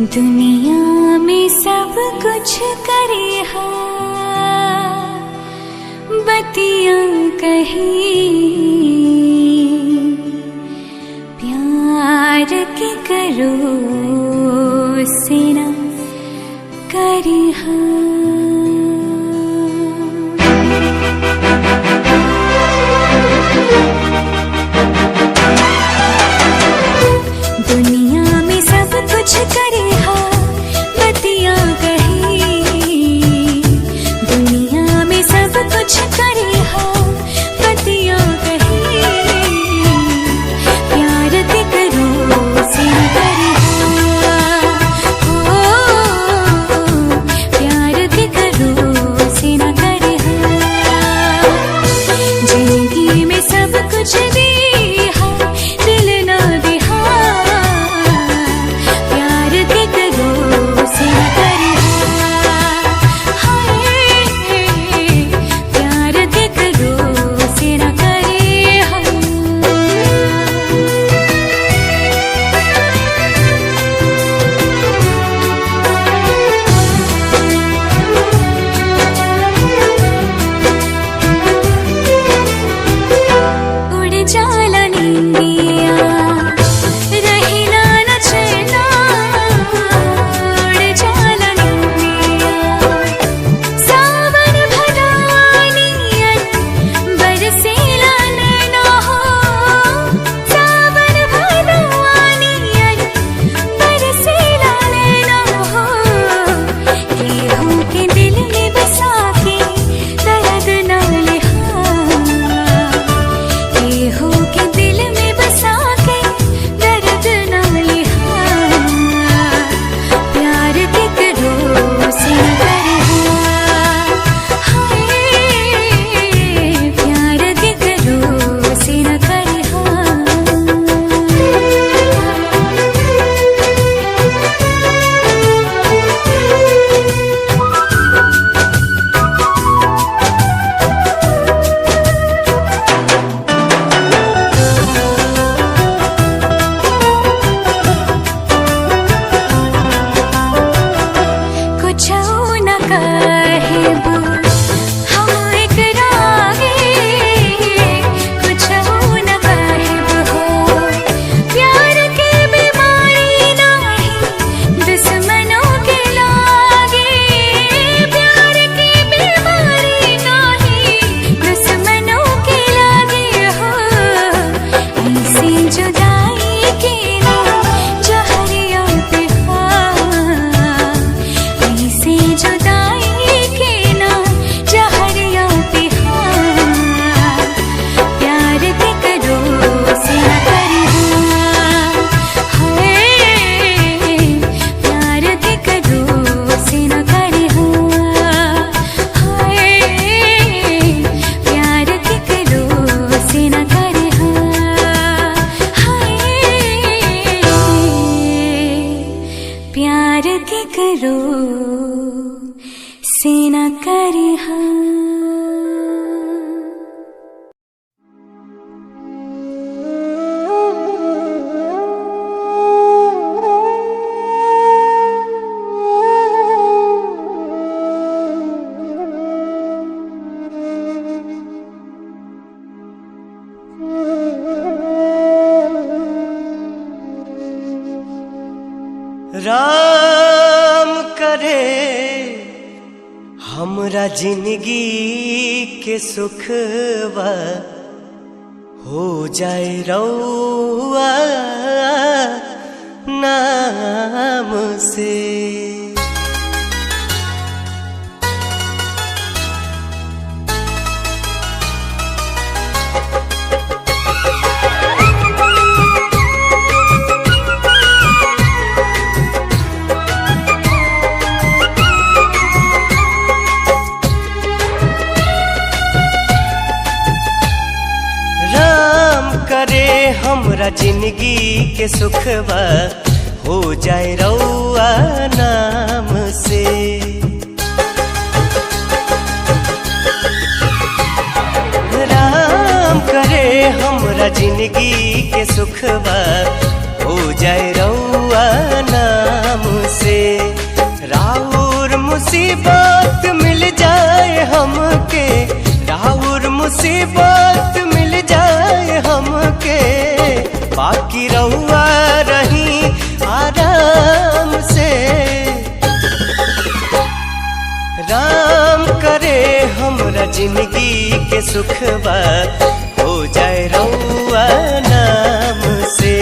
दुनिया में सब कुछ करे हा बतिया कही प्यार के करो से ना करे हा। दुनिया में सब कुछ करे हा बतिया कही, दुनिया में सब कुछ करे हा बतिया कही प्यार के करो से ना करे हा, ओ प्यार के करो से ना करे हा। जिंदगी में सब कुछ दे हा दिल ना दे हा प्यार के करो से ना करे हा, हाय प्यार के करो से ना करे हा। उड़ जाला नींदिया रहिला न चैना, उड़ जाला नींदिया सावन भदानियन बरसेला नैना हो, सावन भदानियन बरसेला नैना हो। केहू के दिल में बसा के दर्द ना लिहा, केहू के दिल में बसा के दर्द ना लिहा प्यार के करो से ना करे हा, हाय प्यार के करो से ना करे हा। कुछ न कहब हम एकरागे, कुछ न कहब हो प्यार के बीमारी नहीं दुश्मनों के लागे, प्यार के बीमारी नहीं दुश्मनों के लागे हो। ऐसी जुदाई के ना जहरिया पे ऐसे जुदाई के ना जहरिया पे प्यार के करो से ना करे हा, हाय प्यार के करो से ना करे हा, हाय प्यार के करो से ना करे हा, हाय प्यार के करो से ना करे हा। राम करे हमरा जिंदगी के सुखवा हो जाए रउआ नाम से। राम करे हमरा जिंदगी के सुखवा हो जाए रउआ नाम से। राम करे हमरा जिंदगी के सुखवा हो जाए रउआ नाम मुसीबत मिल जाए हमके, राउर मुसीबत मिल जाए हमके, बाकी रहुआ रही आराम से। राम करे हमरा जिंदगी के सुखबा, हो जाए रहुआ नाम से।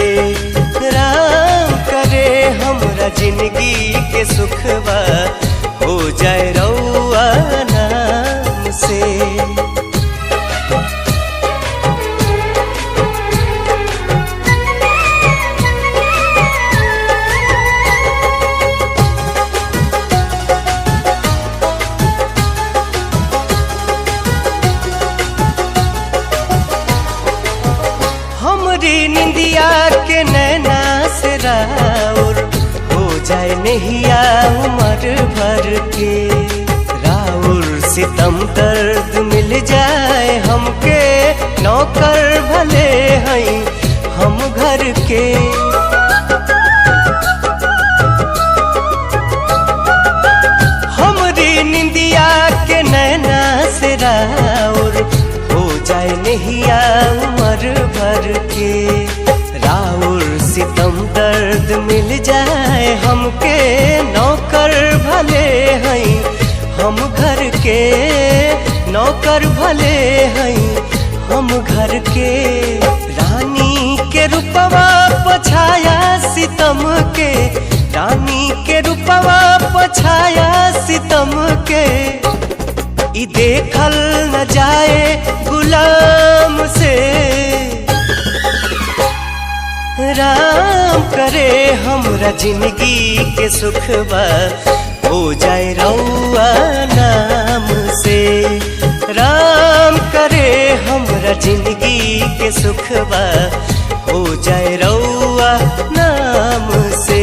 राम करे हमरा जिंदगी के सुखबा, हो जाए रहुआ नाम से। हमरी निंदिया के नैना से राउर, हो जाए नहिया उम्र भर के। राउर सितम दर्द मिल जाए हमके, नौकर भले हैं हम घर के। हमरी निंदिया के नैना से राउर, हो जाए नहिया उम्र भर के। राउर सितम दर्द मिल जाए हमके, नौकर भले हैं हम घर के। नौकर भले हैं हम घर के। रानी के रूपवा पछाया सितम के, रानी के रूपवा पछाया सितम के। ई देखल न जाए गुलाम से। राम करे हमरा जिंदगी के सुखबा, हो जाए रहुआ नाम से। राम करे हमरा जिंदगी के सुखबा, हो जाए रहुआ नाम से।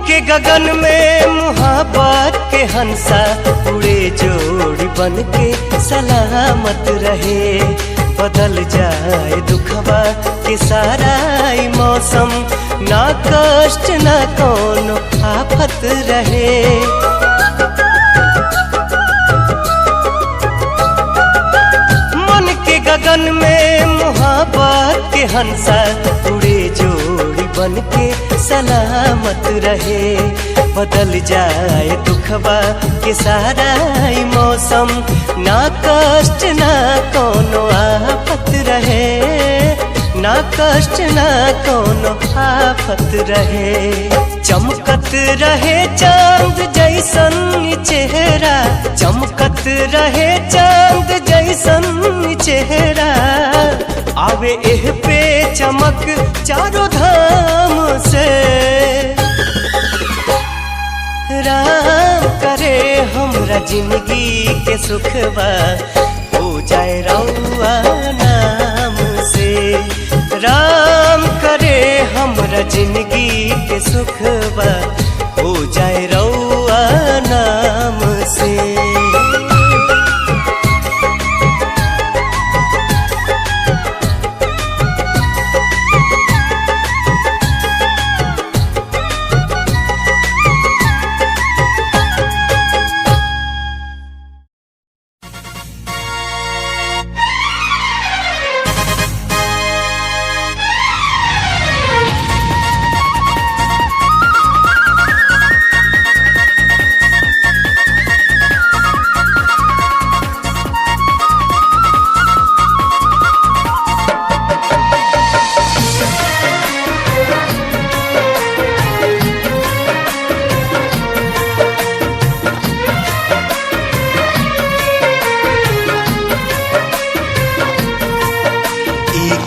के गगन में मुहाबत के हंसा, उड़े जोड़ी बन के सलामत रहे। बदल जाए दुखबा के सारा मौसम, ना कष्ट ना कोनो आफत रहे। मन के गगन में मुहाबत के हंसा, उड़े जोड़ी बन के सलामत रहे। बदल जाए दुखबा के सारा मौसम, ना कष्ट ना कोनो आफत रहे। ना कष्ट ना कोनो आफत रहे। चमकत रहे चांद जैसन चेहरा, चमकत रहे चांद जैसन चेहरा। आवे एह पे चमक चारों धाम से। राम करे हमरा जिंदगी के सुखबा, हो जाए रहुआ नाम से। राम करे हमरा जिंदगी के सुखबा, हो जाए रहुआ नाम से।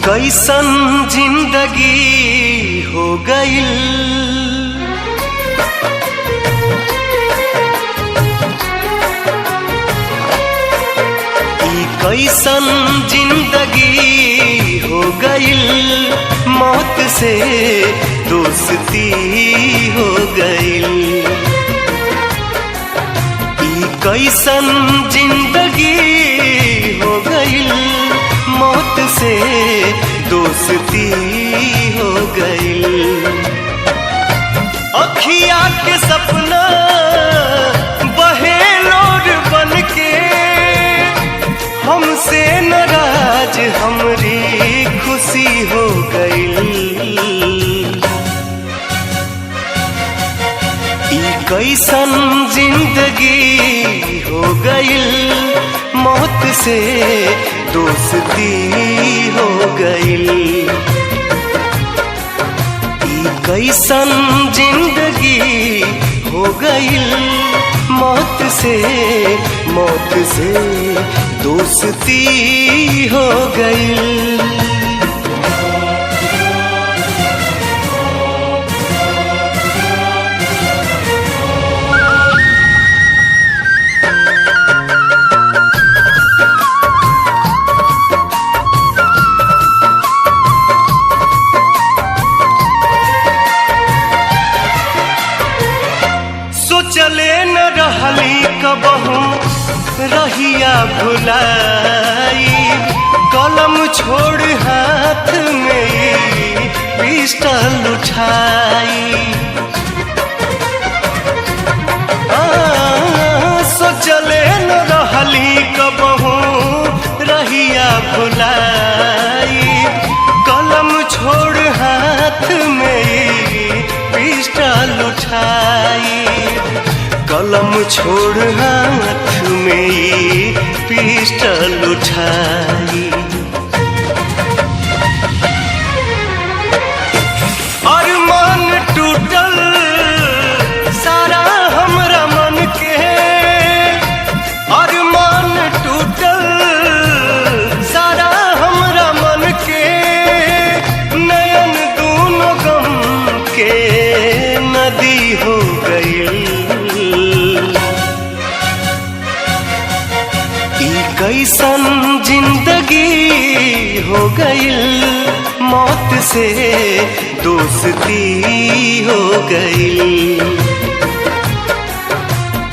कैसन जिंदगी हो गई, कैसन जिंदगी हो गइल, मौत से दोस्ती हो गइल। ई कैसन जिंदगी हो गइल, मौत से दोस्ती हो गइल। अखिया के सपना बहे लोर बन के, हमसे नाराज हमरी खुशी हो गइल। ई कैसन जिंदगी हो गइल, मौत से दोस्ती हो गइल। ई कैसन जिंदगी हो गइल, मौत से दोस्ती हो गइल। सोचले न रहली कबहू रहिया भुलाई, कलम छोड़ हाथ में पिस्टल उठाई। सोचले न रहली कबहू रहिया भुलाई, कलम छोड़ हाथ में पिस्टल उठाई। कलम छोड़ हाथ में पिस्टल उठाई। अरमान टूटल सारा हमरा मन के, अरमान टूटल सारा हमरा मन के, नयन दूनो गम के नदी हो गई। कैसन जिंदगी हो गइल, मौत से दोस्ती हो गइल।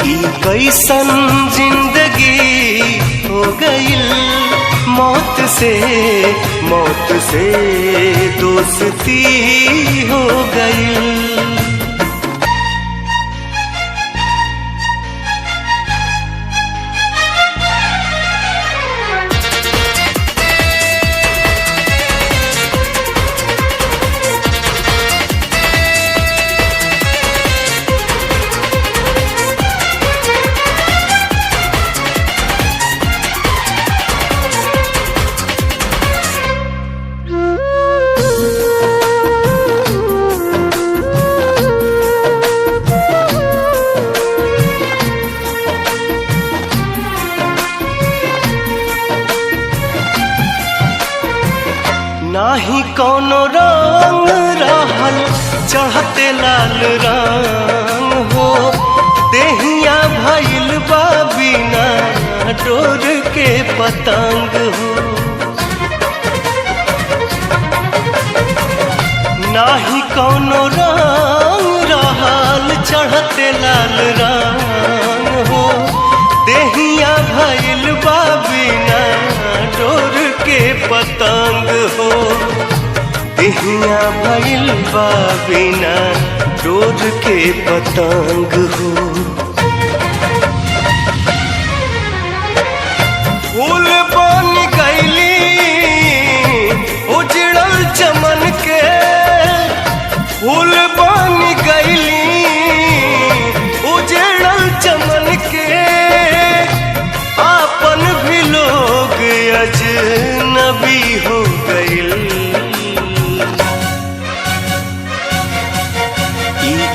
ई कैसन जिंदगी हो गइल, मौत से दोस्ती हो गइल। नाही कोनो रंग रहल चढ़ते लाल रंग हो, देहिया भइल बा बिना डोर के पतंग हो। नाही कोनो रंग रहल चढ़ते लाल रंग हो, देहिया भइल बा बिना डोर के पतंग हो। देहिया भइल बा बिना डोर के पतंग हो। फूल बन गइली उजड़ल चमन के, फूल बन गइली उजड़ल चमन के, आपन भी लोग अजनबी हो गइल।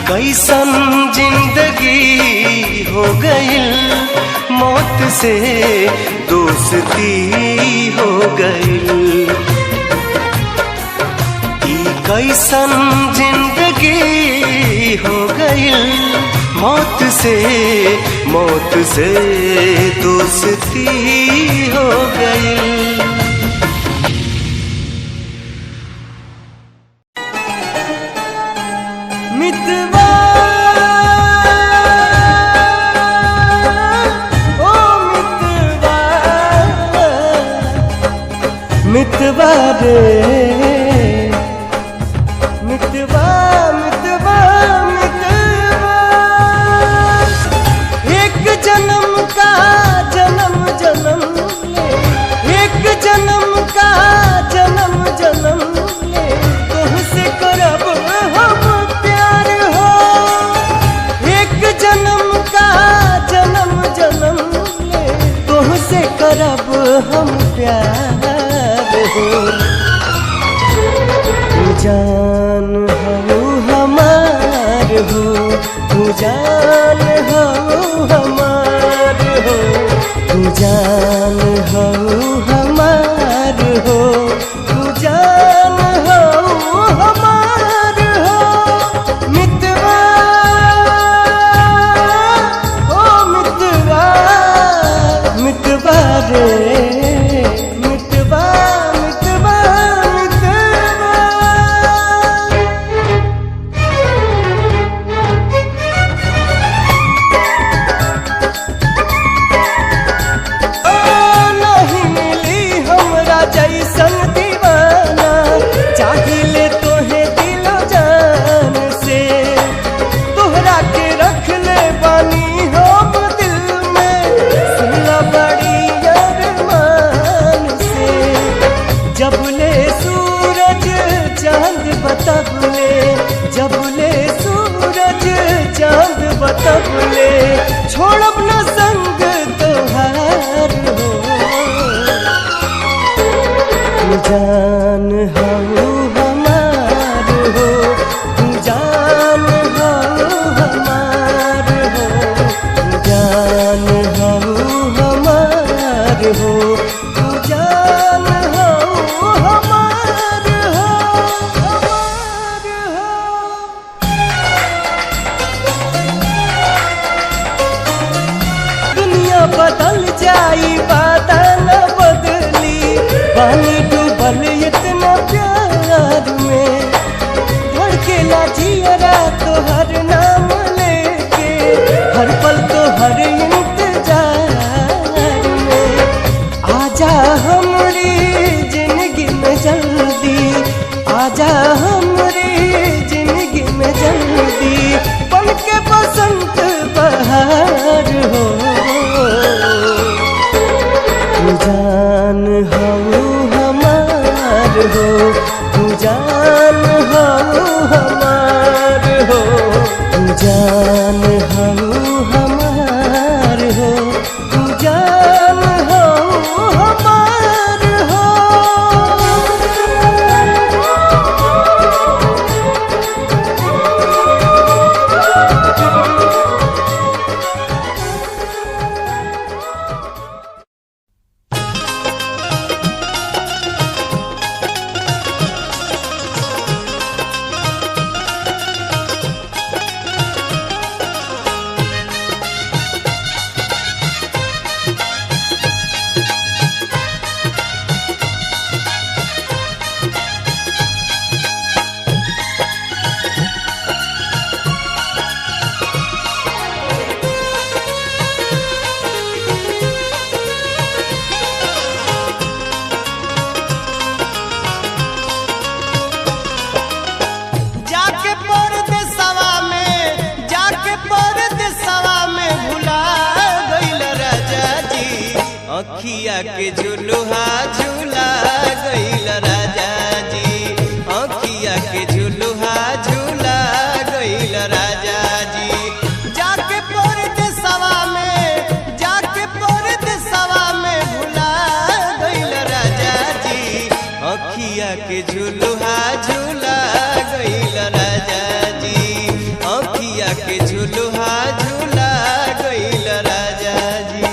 कैसन जिंदगी हो गइल, मौत से दोस्ती हो गइल। ई कैसन जिंदगी हो गइल, मौत से दोस्ती हो गइल। मितवा रे मितवा मितवा मितवा, एक जन्म का जन्म जन्म ले, एक जन्म का जन्म जन्म ले, तुमसे करब हम प्यार हो। एक जन्म का जन्म जन्म ले, तुमसे करब हम प्यार हो। तू जान हो हमार हो, तू जान हो हमार हो, तू जान हो हमार हो, तू जान हो हमार हो। मितवा ओ मितवा मितवा रे मितवा मितवा मितवा। ओ नहीं मिली हमरा जैसन दीवाना, चाहिए तोहे दिलो जान से, तोहरा के रख ले बानी हम दिल में, सुनला बड़ी अरमान से। जबले सूरज चांद बतबले, जबले सूरज चांद बतबले, छोड़ब न संग तोहार हो। तू जान हो हमार हो, तू जान हो हमार हो, तू जान हो हमार हो, तू जान हो हमार हो हमार हो। दुनिया बदल जाई बात न बदली, पानी डूबल इतना प्यार में, धड़केला जियरा तोहर नाम लेके, हर पल तोहर इंतजार में। आजा हमरी जिंदगी में जल्दी, आजा हमरी जिंदगी में जल्दी, बनके बसंत बहार हो। तू जान हो हमार हो, तू जान हो हमार हो, तू जान हो हमार हो, तू जान हो हमार हो। जाके परदेसवा में, जाके परदेसवा में भुला गइल राजा जी, अखिया के झुलुहा झूला गइल राजा जी, अखिया के झुलुहा झूला गइल राजा जी। जाके परदेसवा में, जाके परदेसवा में भुला गइल राजा जी, अखिया के झुलुहा झूला गइल राजा जी, अखिया के झुलुहा झूला गइल राजा जी।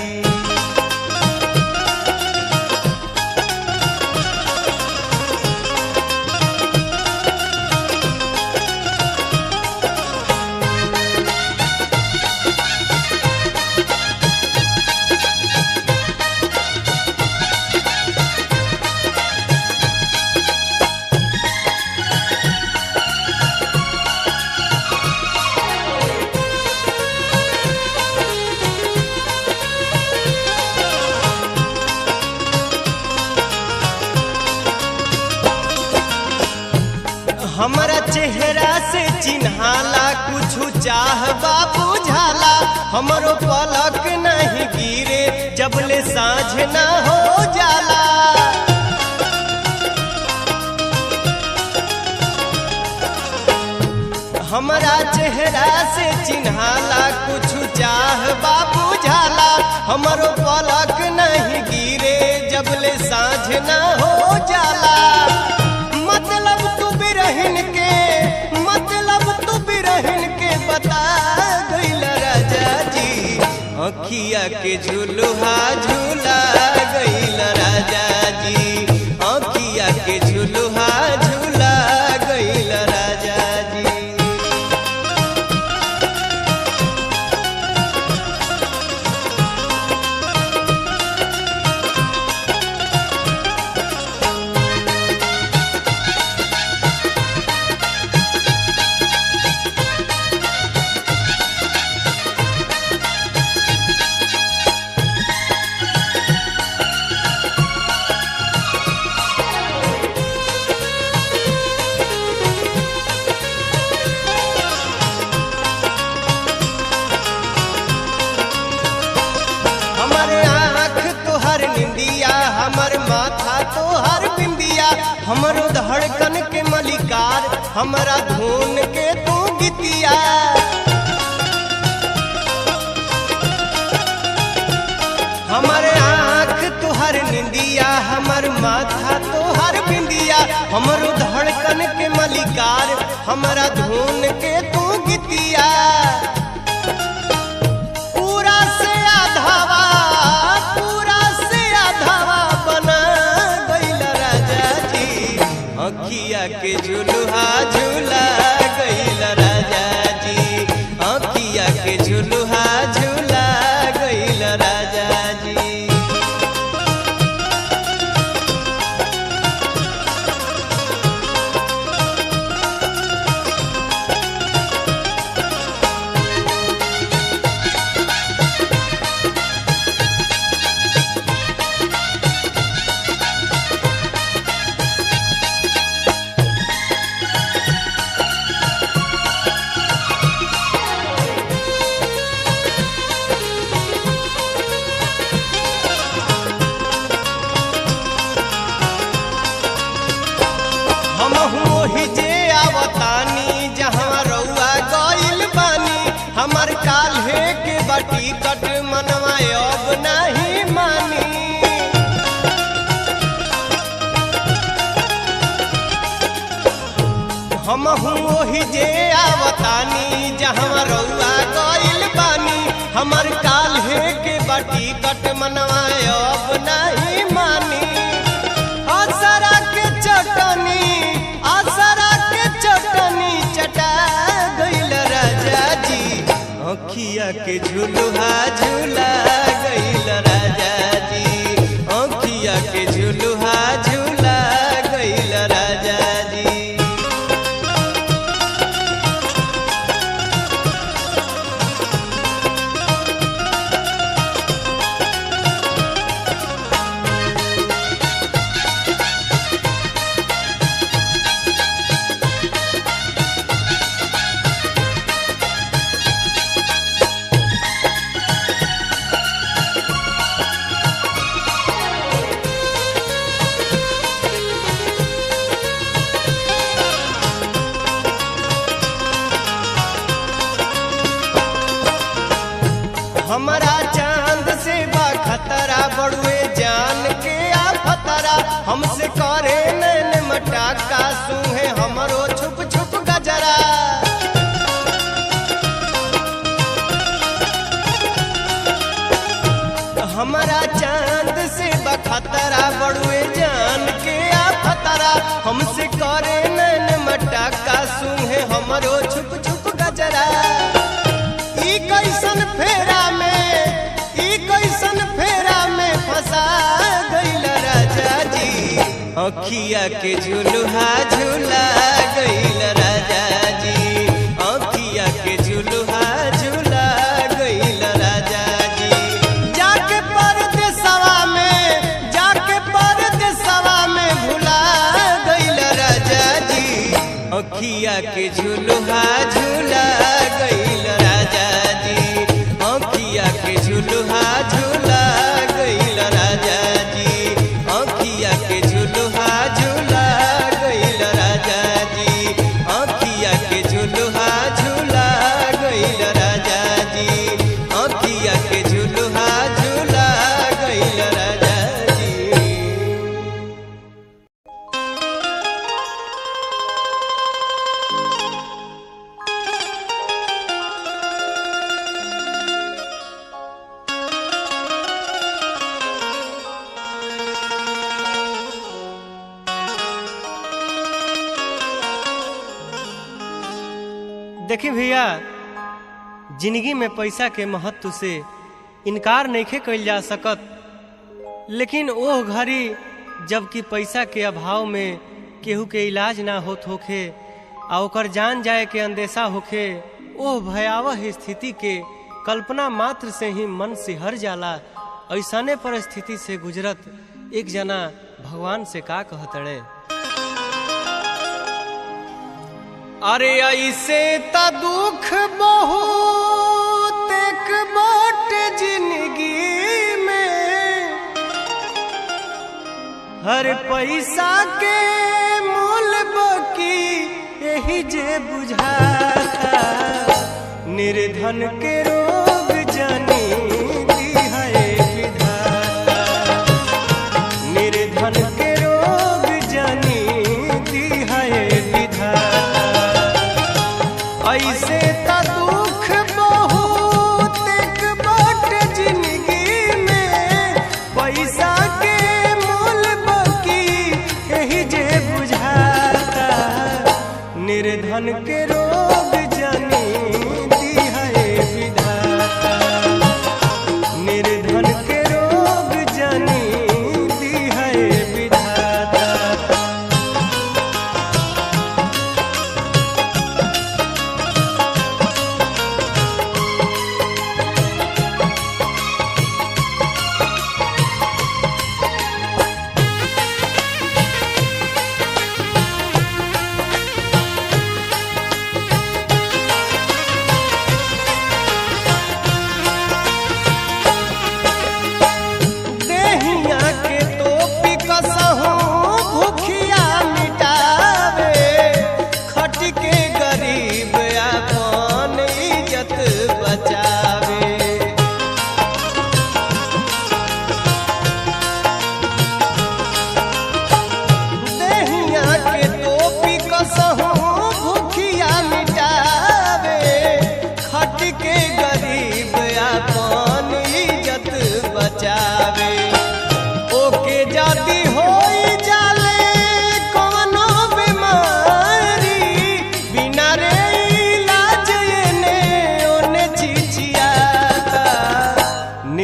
हमारा चेहरा से चिन्हाला कुछ चाहबा बुझाला हमरो पलक नहीं गिरे जबले साँझ ना हो जाला। हमारा चेहरा से चिन्हाला कुछ चाहबा बुझाला हमरो पलक नहीं गिरे जबले साँझ ना हो जाला। मतलब तू बिरहिन के बता गइल राजा जी अखिया के झुलुहा झूला गइल राजा जी अखिया के झुलुहा झूला गइल राजा जी। हमर माथा तोहर बिंदिया हमरो धड़कन के मलिकार हमरा धुन के तू गीतिया। हमर आँख तोहर निंदिया हमर माथा तोहर बिंदिया हमरो धड़कन के मलिकार हमरा धुन के तू गीतिया। पूरा से आधावा अखिया के झुलुहा झूला गइल राजा जी अखिया के झुलुहा झूला गइल राजा जी। जे आवतानी जहाँ रउआ गइल बानी हमर काल्हे के बाटी कट मनवा अब नहीं मानी। हमहू ओही जे आवतानी जहाँ रउआ गइल बानी हमर काल्हे के बाटी कट मनवा अब नहीं मानी। असरा के चटनी चटा गइल राजा जी अखिया के झुलुहा झूला गइल राजा जी अखिया के झुलुहा झूला गइल राजा जी। हमारा चांद से बा खतरा बड़ुए जान के आ फतरा हमसे करे नैन मटाका सूहे हमरो छुप छुप गजरा। हमारा चांद से बा खतरा बड़ुए जान के आ फतरा हमसे करे नैन मटाका सूहे हमरो छुप छुप गजरा। ई कैसन फेरा में फंसा गइल राजा जी अखिया के झुलुहा झूला गइल राजा जी अखिया के झुलुहा झूला गइल राजा जी। जाके परदेसवा में भुला गइल राजा जी के झुलुहा झूला गइल राजा जी, आँखिया के झुलुहा झूला गइल राजा जी, आँखिया के झुलुहा झूला गइल राजा जी, आँखिया के झुलुहा झूला गइल राजा जी, आँखिया के झुलुहा झूला गइल राजा जी। देखी भैया, जिंदगी में पैसा के महत्व से इनकार नहीं कइल जा सकत, लेकिन ओह घड़ी जबकि पैसा के अभाव में केहू के इलाज ना होत होखे आ ओकर जान जाए के अंदेशा होखे, ओह भयावह स्थिति के कल्पना मात्र से ही मन सिहर जाला। ऐसने परिस्थिति से गुजरत एक जना भगवान से का कहतड़े, अरे ऐसे त दुख बहुत एक बाट जिंदगी में, हर पैसा के मूल बकी यही जे बुझाता, निर्धन के रोग जानी दी है विधाता, निर्धन के रोग जानी दी है विधाता। ऐसे त दुख बहुत एक बाट जिंदगी में, पैसा के मूल बकी यही जे बुझाता, निर्धन के रोग जानी दी है विधाता, निर्धन के रोग जानी दी है विधाता।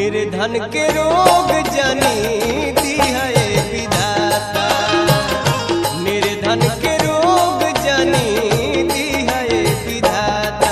निर्धन के रोग जानी दी है विधाता, निर्धन के रोग जानी दी है विधाता।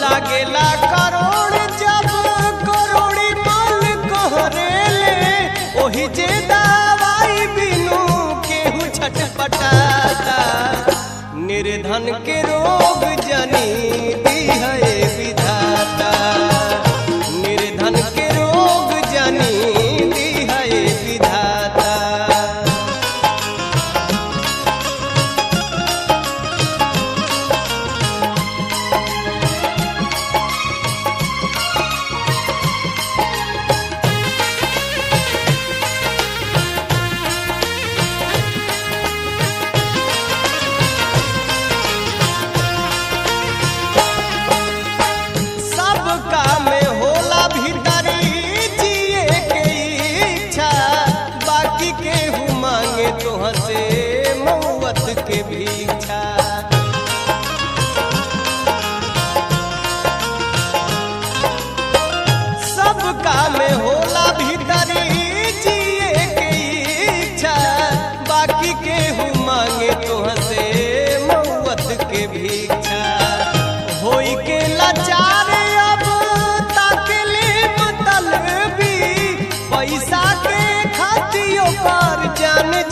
लागेला करोड़ जब करोड़ी माल कहरेले, ओही जे दवाई बिनु केहू छटपटाता, निर्धन के रोग जानी दी है विधाता, निर्धन के रोग जानी दी है विधाता।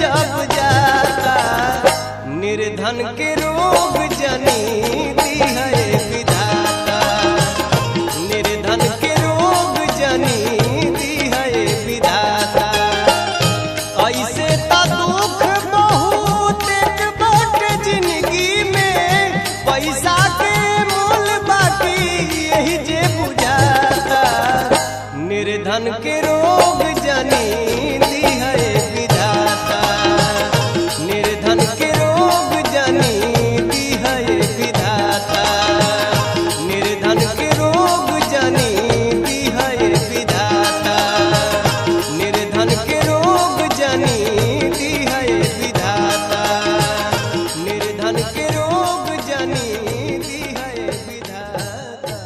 जब जाता निर्धन के रोग जनी दी है विधाता निर्धन के रोग जनी दी है विधाता ऐसे ता दुख बहुत बाट जिंदगी में पैसा के मोल बाकी यही जे बुझाता निर्धन के रोग जनी दी है विधाता निर्धन के रोग जनी दी है विधाता निर्धन के रोग जनी दी है विधाता निर्धन के रोग जनी दी है विधाता निर्धन के रोग जनी दी है विधाता।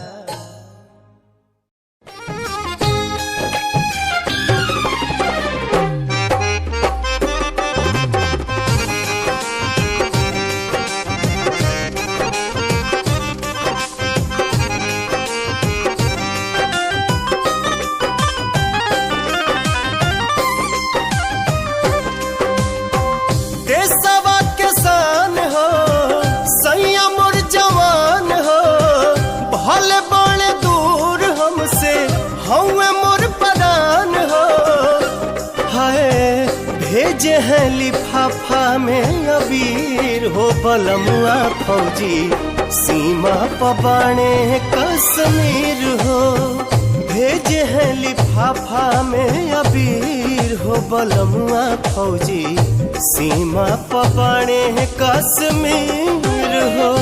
देशवा के शान हो संयम और जवान हो भले बड़े दूर हमसे हौवे मोर परान हो हाय भेजे हैं लिफाफा में अबीर हो बलमुआ फौजी सीमा पबाने कश्मीर हो भेजे हैं लिफाफा में अबीर हो बलमुआ फौजी सीमा पबाने कश्मीर हो।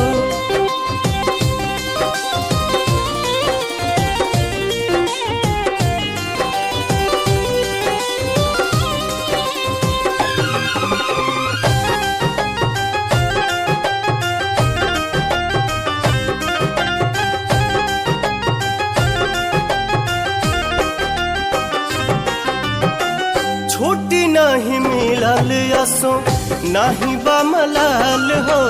छुट्टी नहीं मिलल असो नहीं बा मलाल हो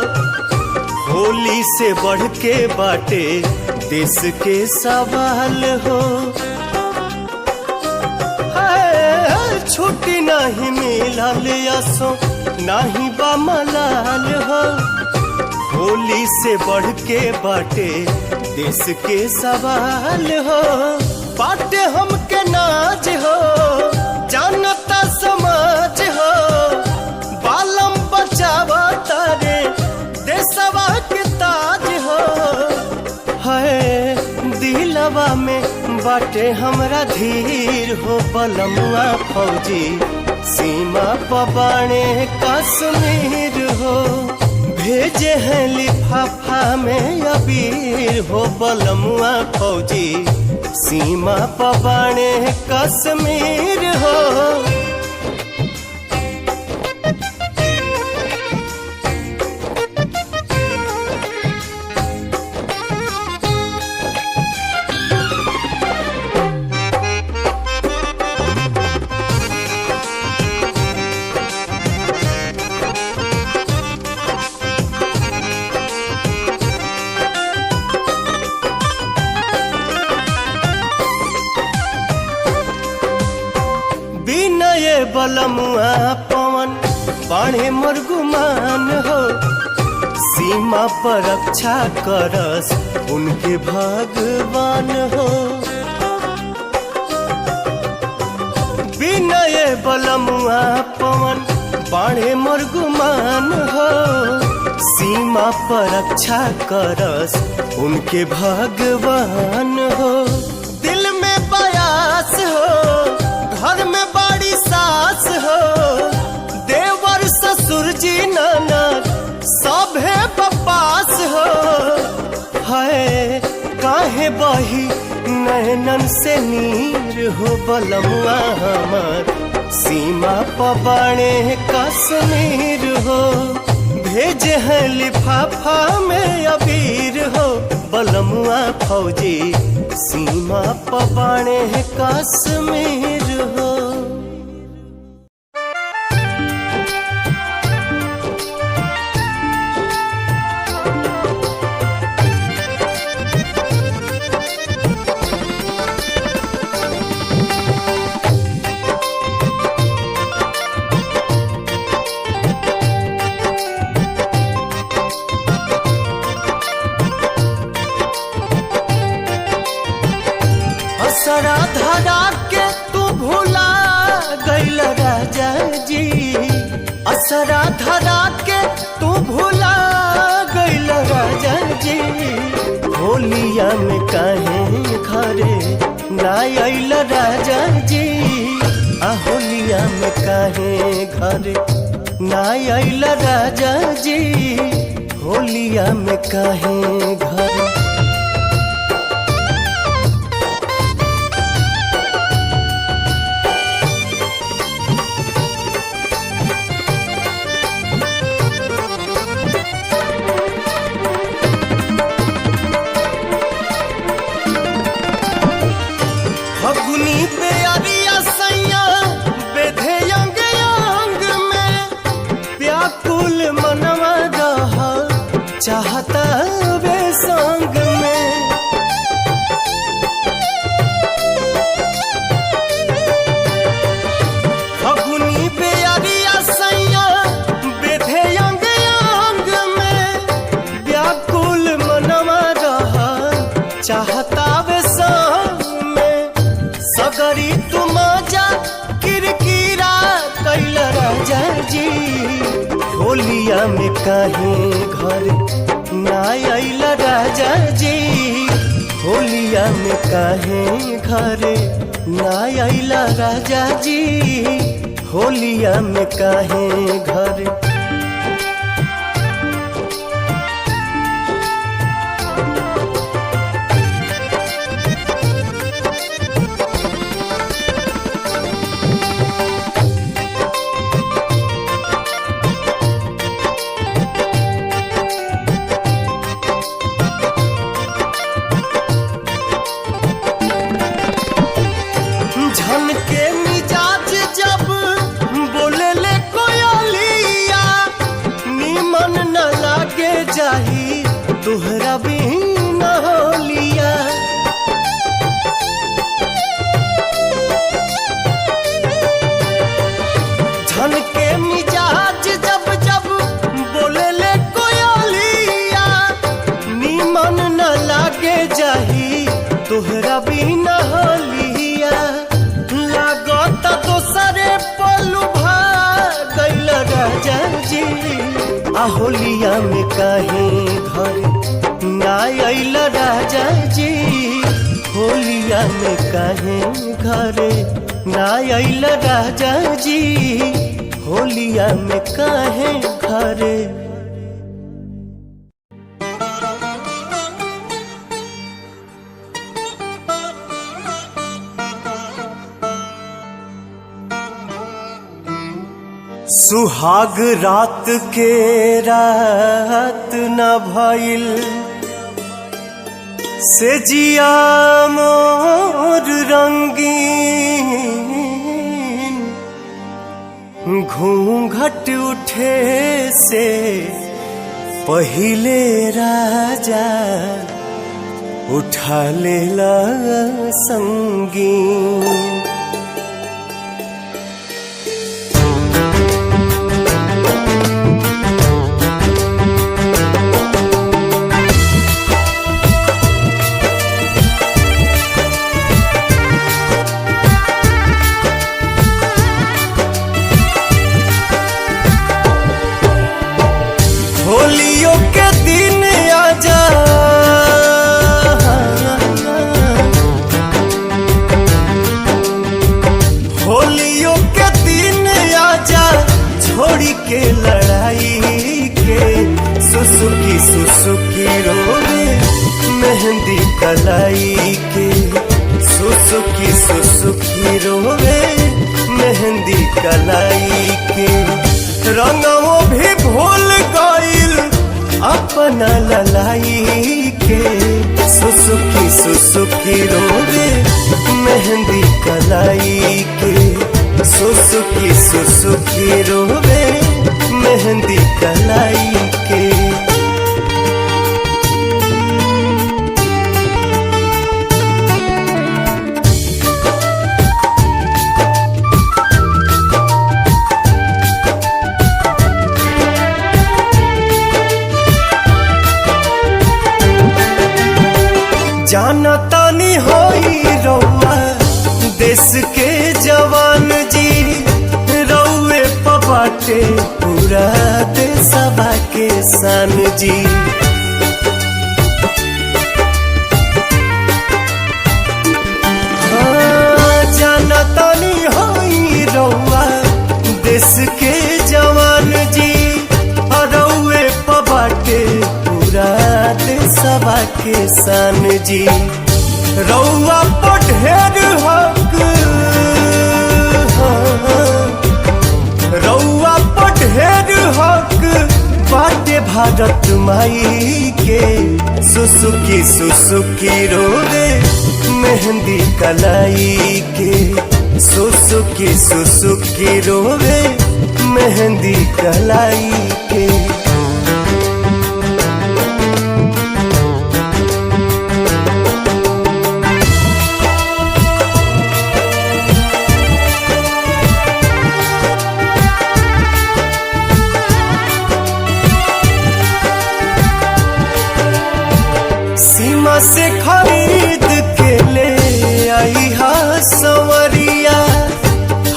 होली से बढ़ के बाटे देश के सवाल हो छुट्टी नहीं मिलल असो नहीं बा मलाल हो होली से बढ़ के बाटे देश के सवाल हो बाटे हमके नाज हो जानता समाज हो बालम बचावा तारे देशवा के ताज हो है दिलवा में बाटे हमरा धीर हो बलमुआ फौजी सीमा पबाने कश्मीर हो भेजे हैं लिफाफा में अबीर हो बलमुआ फौजी सीमा पबाने कश्मीर हो। बलमुआ पवन बाणे मोर गुमान हो सीमा पर रक्षा करस उनके भगवान हो विनय बलमुआ पवन बाणे मोर गुमान हो सीमा पर रक्षा करस उनके भगवान हो दिल में बयास हो घर में बड़ी सास हो देवर ससुर जी ननद सभे बपास हो है काहे बही नैनन से नीर हो बलमुआ हमर सीमा पबाने कश्मीर हो भेजे हैं लिफाफा में अबीर हो बलमुआ फौजी सीमा पबाने कश्मीर हो। असरा धरा के तू भुला गइल राजा जी, होलिया में काहे घरे ना आइल राजा जी, होलिया में काहे घरे ना आइल राजा जी, होलिया में काहे घरे। फगुनी पे अरिया सैया बेधे अंग अंग में, व्याकुल मनवा रहा चाहता वे संग में। फगुनी पे अरिया सैया बेधे अंग अंग में, व्याकुल मनवा रहा चाहता वे संग में। सगरी तुम जा किरकिरा कैल राजा जी, होलिया में काहे घर ना आइल राजा जी, होलिया में काहे घर ना आइल राजा जी, होलिया में काहे घर। झन के मिजाज जब बोले ले कोयलिया, नीमन न लागे जाही तुहरा बिन होलिया। झन के मिजाज जब जब बोले ले कोयलिया, नीमन न लागे जाही तुहरा बिन होलिया। लागत दोसरे पलू गइल राजा जी, होलिया में काहे घर ना आइल राजा जी, होलिया में काहे घर ना आइल राजा जी, होलिया में काहे घर। सुहाग रात के रात न भइल, से जिया मोर रंगीन, घूंघट उठे से पहिले राजा उठा लेला संगीन। होलियों के दिन आजा, होलियों के दिन आजा, छोड़ी के लड़ाई के सुसुकी सुसुकी रोवे मेहंदी कलाई के, सुसुकी सुसुकी रोवे मेहंदी कलाई के। रंगों भी भूल गइल अपना ललाई के, सुसुकी सुसुकी रोवे मेहंदी कलाई के, सुसुकी सुसुकी रोवे मेहंदी कलाई के। जाना तानी होई रउआ देश के जवान जी, रउए पबाटे पूरा पूरा देशवा के सान जी। जानतानी होई रउआ देश के जवान जी, रउए पबाटे पूरा देशवा के सान जी। रउआ पर ढेर हक, रउआ पर ढेर हक बाटे भारत माई के। सुसुकी सुसुकी रोवे मेहंदी कलाई के। सुसुकी सुसुकी रोवे मेहंदी कलाई के। सीमा से खरीद के ले आई हा संवरिया,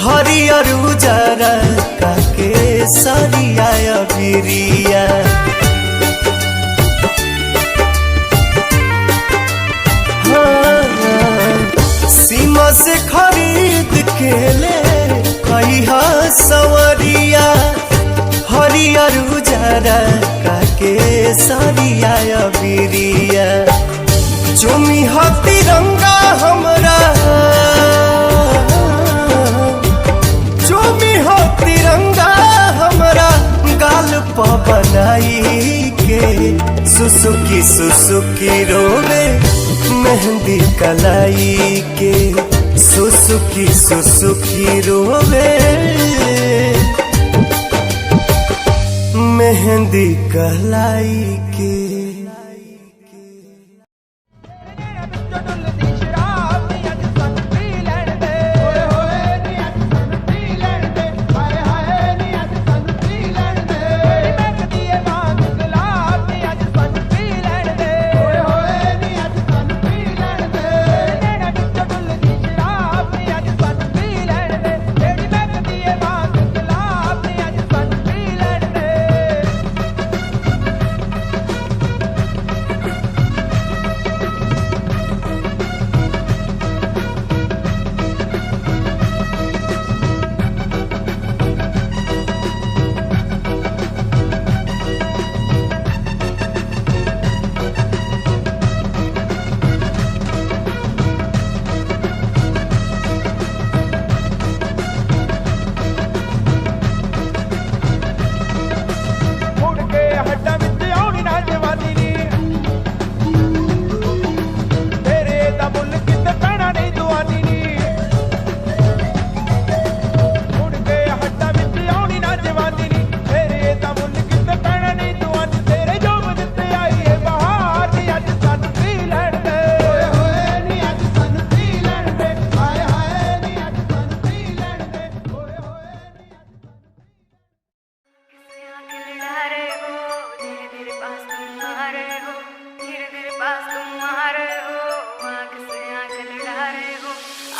हरियर उजरा काके सरिया बिरिया। हाँ, सीमा से खरीद के ले आई हा संवरिया, हरियर उजरा काके सरिया बिरिया। चुमी हा तिरंगा हमरा, चुमी हा तिरंगा हमरा गाल प बनाई के। सुसुकी सुसुकी रोवे मेहंदी कलाई के। सुसुकी सुसुकी रोवे मेहंदी कलाई के।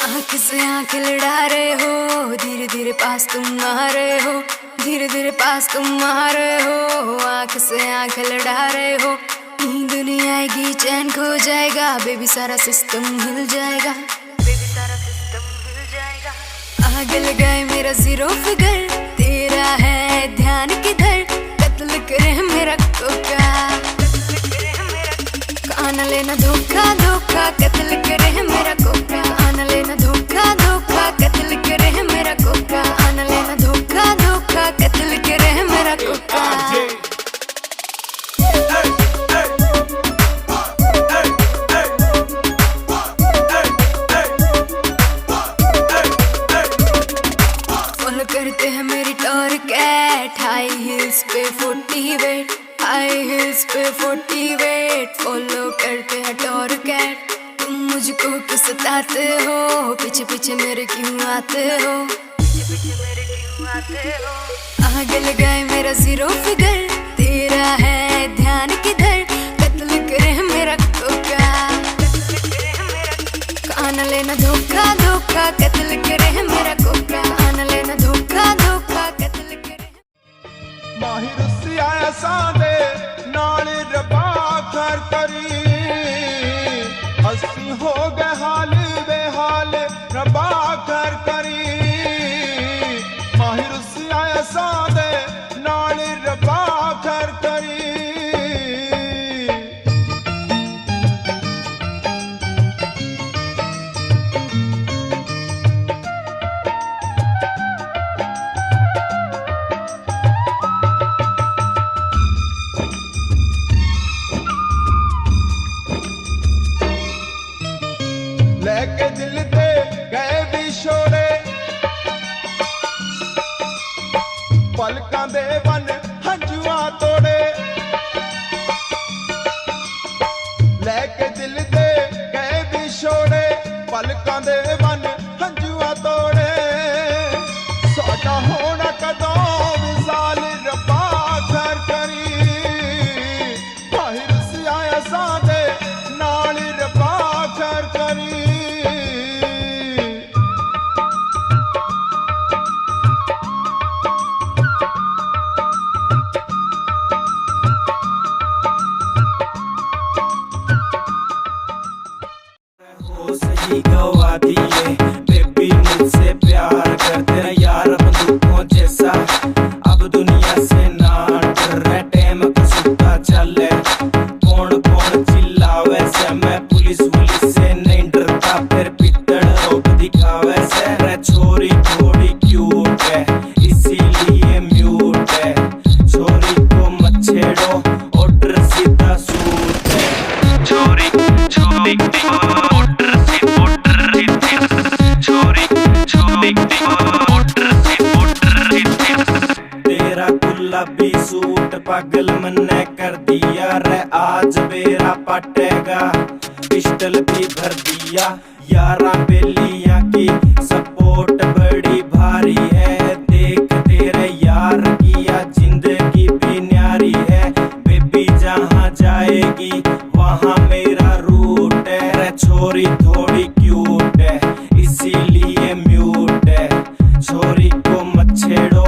आँख से आँख लड़ा रहे हो, धीरे धीरे पास तुम आ रहे हो, धीरे धीरे पास तुम आ रहे हो। आँख से आँख लड़ा रहे हो, नींद नहीं आएगी चैन खो जाएगा, बेबी सारा सिस्टम हिल जाएगा, बेबी सारा सिस्टम हिल जाएगा। आग लगाए मेरा जीरो फिगर, तेरा है ध्यान किधर, कत्ल करे मेरा कोका, कान लेना धोखा धोखा, कत्ल करे मेरा कोका, कान लेना धोखा धोखा, कत्ल करे मेरा कोका, कान लेना धोखा धोखा, कत्ल करे मेरा कोका। फॉलो करते हैं मेरी टॉर कैट, हाई हील्स पे 40 वेट, हाई हील्स पे 40 वेट, फॉलो करते हैं टॉर कैट। तुम मुझको क्यों सताते हो, पीछे पीछे मेरे क्यों आते हो, पीछे पीछे मेरे क्यों आते हो। आग लगाए मेरा जीरो फिगर, तेरा है ध्यान किधर, कत्ल करे मेरा कोका, कान लेना धोखा धोखा, कत्ल करे मेरा कोका, कान लेना धोखा धोखा, कत्ल करे। पलकां दे वन हंजुआ तोड़े लैके दिल दे गए विछोड़े पलकां दे वन हंजुआ तोड़े साडा होना कदों विसाल रब्बा खैर करी माहिर सियाया सादे नाल रब्बा खैर करी गवा दिए बेबी मुझसे प्यार करते हैं यार बंदूकों जैसा अब दुनिया से ना डर रहे टाइम का सुता चले कौन कौन चिल्लावे से मैं पुलिस से नहीं डरता फिर पिटड़ रोक दिखावे से रे छोरी थोड़ी क्यूट है इसीलिए म्यूट है छोरी को मत छेड़ो ऑर्डर सीधा सूट है छोरी छोरी तेरा गुलाबी सूट पागल मन्ने कर दिया रे आज मेरा पटेगा पिस्टल भी भर दिया यारा बेलिया की सपोर्ट बड़ी भारी है देख तेरे यार किया जिंदगी भी न्यारी है बेबी जहाँ जाएगी वहाँ मेरा रूट है रे छोरी थोड़ी क्यूट है इसीलिए म्यूट है छोरी को मत छेड़ो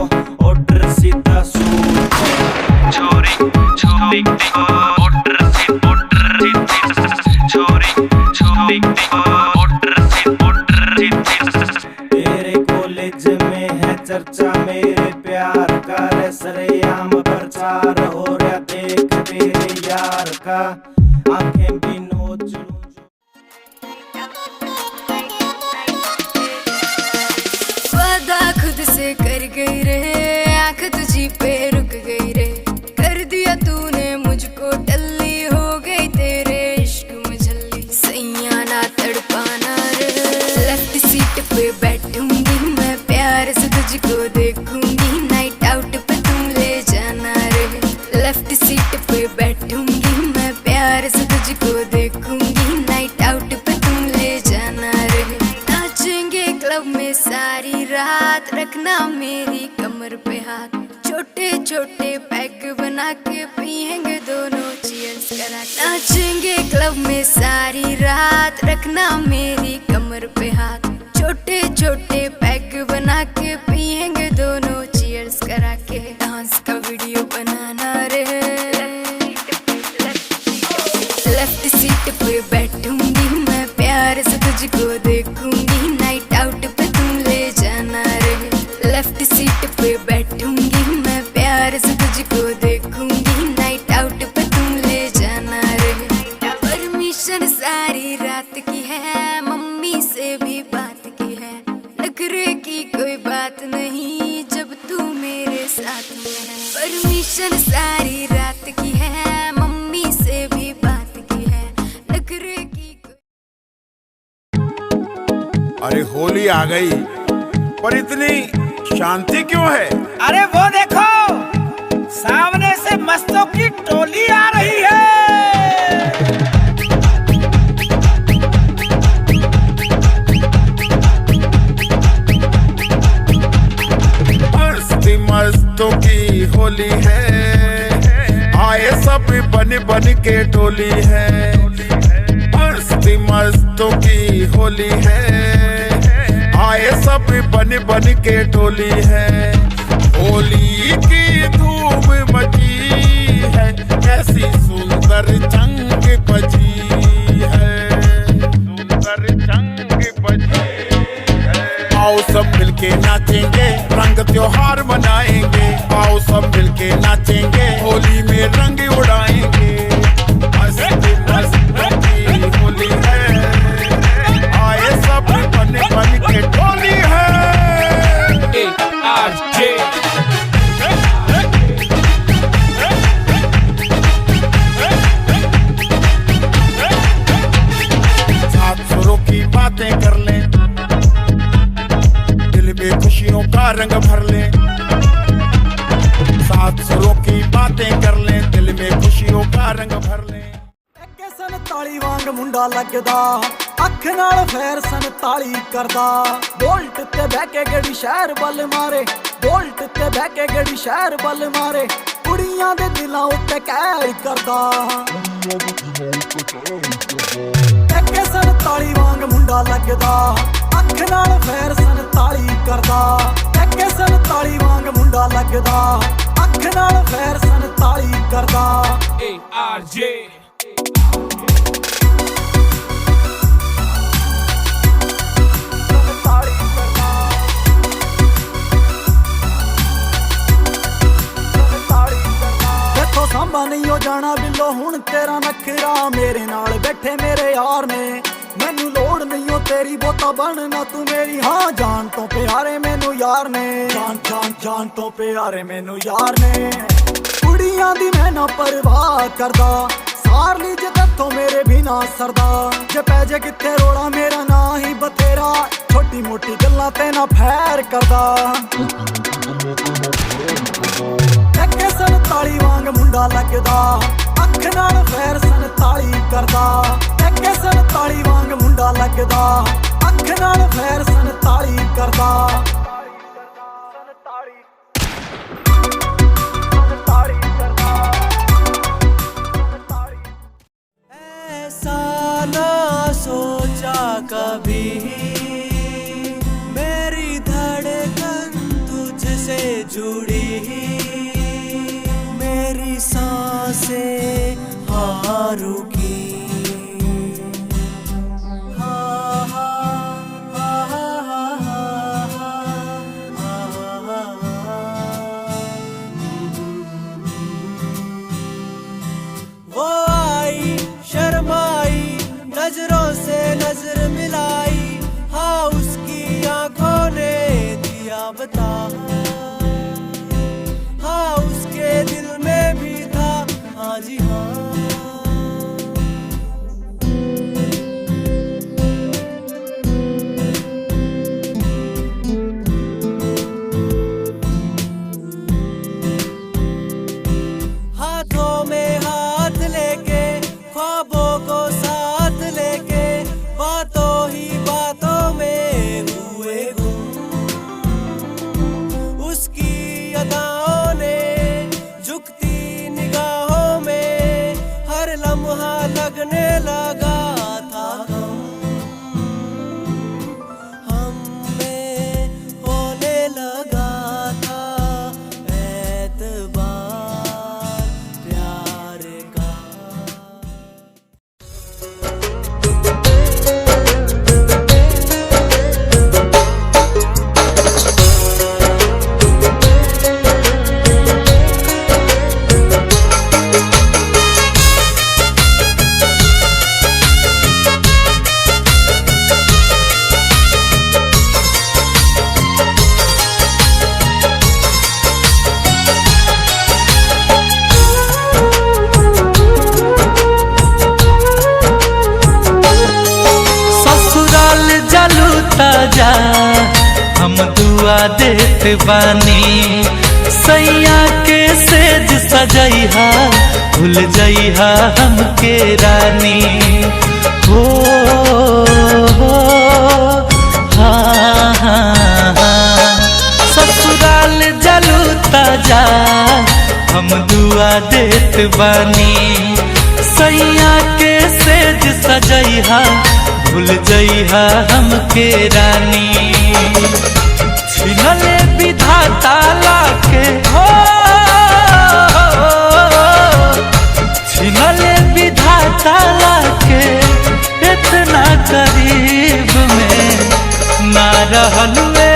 ऑर्डर सीधा सूट है छोरी छोरी ऑर्डर छोरी छोरी ऑर्डर तेरे कॉलेज में है चर्चा मेरे प्यार का रे सरेआम प्रचार हो रहा देख तेरे यार का आंखें भी नोच लूं वादा खुद से कर गई रे आंख तुझी पे रुक गई रे कर दिया तूने मुझको टल्ली हो गई तेरे इश्क में झल्ली सैया ना तड़पाना रे लेफ्ट सीट पे बैठूंगी मैं प्यार से तुझको देखूंगी नाइट आउट पे तुम ले जाना रे लेफ्ट सीट पे बैठूंगी मैं प्यार से तुझको देखूंगी नाइट आउट पे तुम ले जाना रे नाचेंगे क्लब में सारी रात रखना मेरी कमर पे हाथ छोटे छोटे पैक बना के पिएंगे दोनों चीयर्स करा नाचेंगे क्लब में सारी रात रखना मेरी कमर पे हाथ छोटे छोटे पैक बना के पिएंगे दोनों चीयर्स करा के डांस का वीडियो बनाना रे लेफ्ट सीट पे बैठूंगी मैं प्यार से तुझको देखूंगी नाइट आउट पे तुम ले जाना रे लेफ्ट सीट पे बैठूंगी मैं प्यार से तुझको देखूंगी नाइट आउट पे तुम ले जाना रे परमिशन सारी रात की है मम्मी से भी बात की है नखरे की कोई बात नहीं जब तू मेरे साथ में है परमिशन सारी रात की है मम्मी से भी बात की है नखरे की अरे होली आ गई पर इतनी शांति क्यों है अरे वो देखो सामने से मस्तों की टोली आ रही है मस्तों की होली है आए सब बन बन के टोली है मस्तों की होली है आए सब बन बन के टोली है होली की धूम मची है ऐसी सुंदर जंग बजी है सुंदर जंग बजी है आओ सब मिलके नाचेंगे रंग त्योहार मनाएंगे आओ सब मिलके नाचेंगे होली में रंग उड़ाएंगे मस्ती मस्ती होली है आए सब बन बन के टोली है साथ सुरों की बातें कर लें दिल में खुशियों का रंग भर लें साथ सुरों की बातें कर लें, दिल में खुशियों का रंग भर लें। 47 वांग मुंडा लगदा, अख नाल फैर 47 करदा। बोल्ट ते बह के गड़ी शहर बल मारे, बोल्ट ते बह के गड़ी शहर बल मारे। कुड़ियां दे दिलां उत्ते कहर करदा। 47 वांग मुंडा लगदा, अख नाल फैर 47 करदा। 47 वांग मुंडा लगदा, अख नाल फैर 47 करदा। ARJ सांबा नहीं हो जाना बिल्लो हुण तेरा नखरा, मेरे नाल बैठे मेरे यार ने। मैनू लोड़ नहीं हो तेरी बोता बनना तू मेरी, हाँ जान तो प्यारे मैनू यार ने। जान जान जान तो प्यारे मैनू यार ने। कुड़ियां दी मैं ना परवाह करदा, सार ली जे तत्थों मेरे भी ना सरदा। जे पै जे किथे रोड़ा मेरा ना ही बथेरा, छोटी मोटी गल्लां ते ना फैर करदा। 47 वांग मुंडा लगदा, अख नाल फैर 47 करदा। 47 वांग मुंडा लगदा, अख नाल फैर 47 करदा। ऐसा ना सोचा कभी, मेरी धड़कन तुझसे जुड़ी। मेरी सांसें हाँ रुकी, हाँ हाँ हाँ हाँ हाँ वो आई शर्माई, नजरों से नजर मिलाई। हाँ उसकी आंखों ने दिया बता, हाँ उसके दिल में भी था, हाँ जी हाँ। हाथों में हाथ लेके, ख्वाबों को साथ लेके, बातों ही बातों में हुए गुम। उसकी अदाओं ने झुकती निगाहों में, हर लम्हा लगने लगा था गम। हमें होने लगा था एतबार प्यार का। ससुराल जालू ताजा हम दुआ देत बानी, सैया के सेज सजैहा भूल जइहा हमके रानी। हो हाँ हाँ हाँ। ससुराल जालू ताजा हम दुआ देत बानी, सैया के सेज सजैहा भूल जइहा हमके रानी। छिनले विधाता लाके, हो छिनले विधाता लाके, इतना करीब में ना रहलुए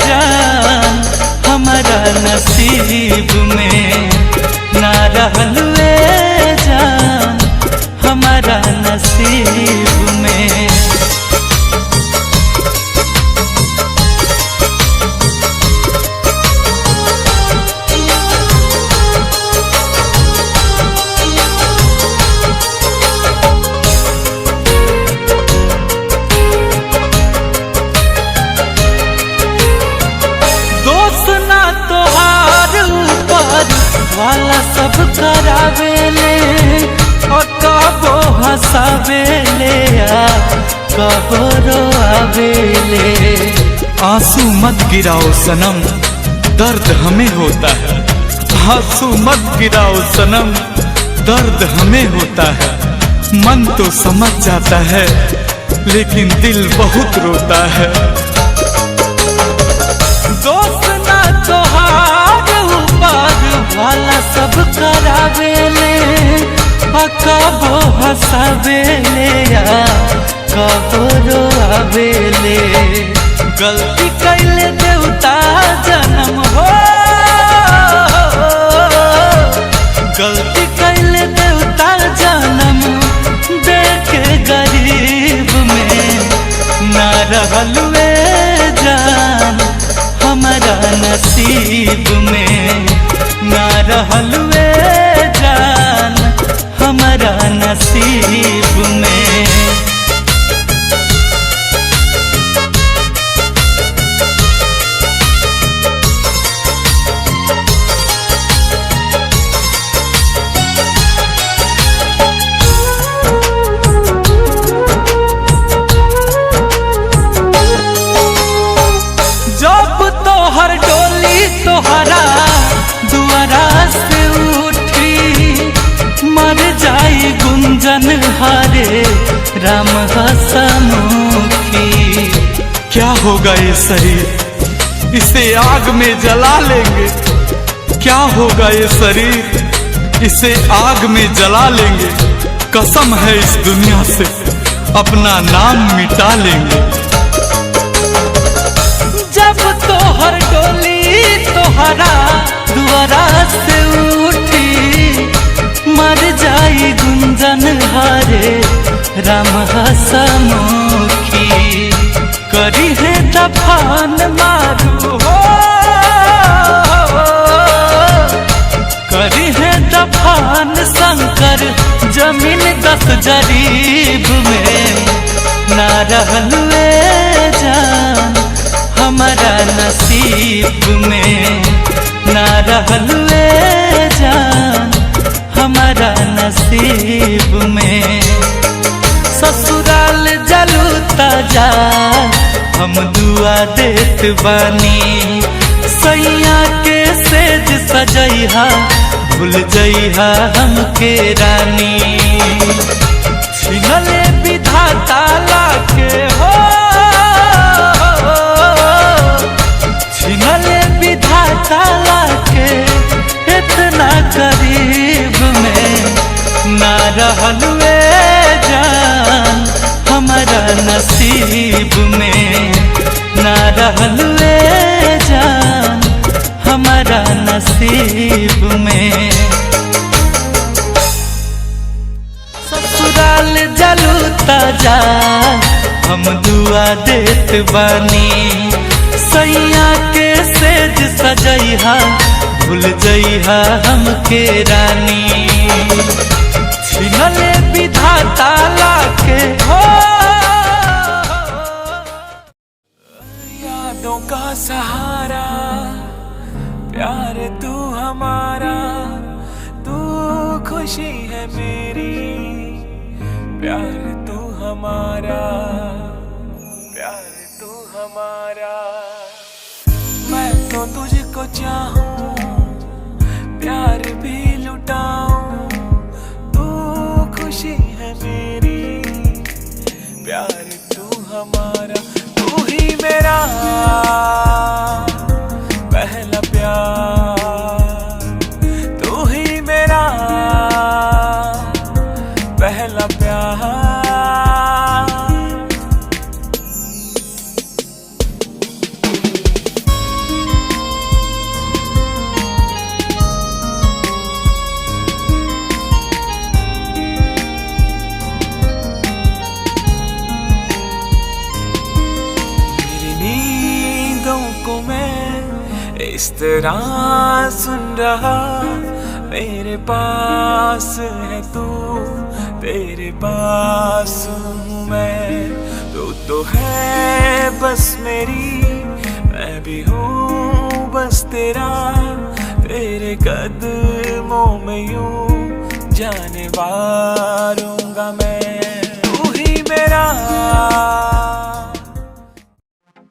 जान हमारा नसीब में। ना रहलुए जान हमारा नसीब में। दोस्त ना तोहार ऊपर वाला सब करावेले और कबो हंसावेले कबो रोआवेले। आंसू मत गिराओ सनम, दर्द हमें होता है। आंसू मत गिराओ सनम, दर्द हमें होता है। मन तो समझ जाता है लेकिन दिल बहुत रोता है। दोस्त ना तोहार ऊपर वाला सब करावेले कबो हंसावेले कबो रोआवेले। गलती कैले देवता जन्म हो, गलती कैले देवता जन्म देके गरीब में ना रहलुए जान हमारा नसीब में, ना रहलुए जान हमारा नसीब में। तोहर डोली तोहरा दुआरा से उठी मर जाई गुंजन हरे राम हसमुखी। क्या होगा ये शरीर, इसे आग में जला लेंगे। क्या होगा ये शरीर, इसे आग में जला लेंगे। कसम है इस दुनिया से अपना नाम मिटा लेंगे। जब तोहर डोली तोहरा दुआरा से उठी मर जाई गुंजन हरे राम हसमुखी। करी है दफान मारू हो, करी है दफान शंकर जमीन 10 जरीब में। ना रहलुए जान हमारा नसीब में, ना रहलुए जान हमारा नसीब में। ससुराल जलूता जा हम दुआ देत बानी। सैया के सेज सजैहा भूल जइहा हमके रानी। छिनले विधाता लाके हो, छिनले विधाता लाके इतना करीब में। ना रहलुए जान हमारा नसीब में, ना रहलुए जान हमारा नसीब में। ससुराल जलूता जा हम दुआ देत बानी। सैया के सेज सजैहा भूल जइहा हमके रानी। छिनले विधाता लाके हो, यादों का सहारा प्यार तू हमारा, तू खुशी है मेरी। प्यार तू हमारा, प्यार तू हमारा। मैं तो तुझको चाहूं, प्यार भी लुटाऊं, तू खुशी है मेरी। प्यार तू हमारा, तू ही मेरा पहला प्यार, तू ही मेरा पहला प्यार। इस तरह सुन रहा, मेरे पास है तू, तेरे पास हूँ मैं। तू तो है बस मेरी, मैं भी हूँ बस तेरा। तेरे कदम यूं जाने वारूंगा मैं, तू ही मेरा।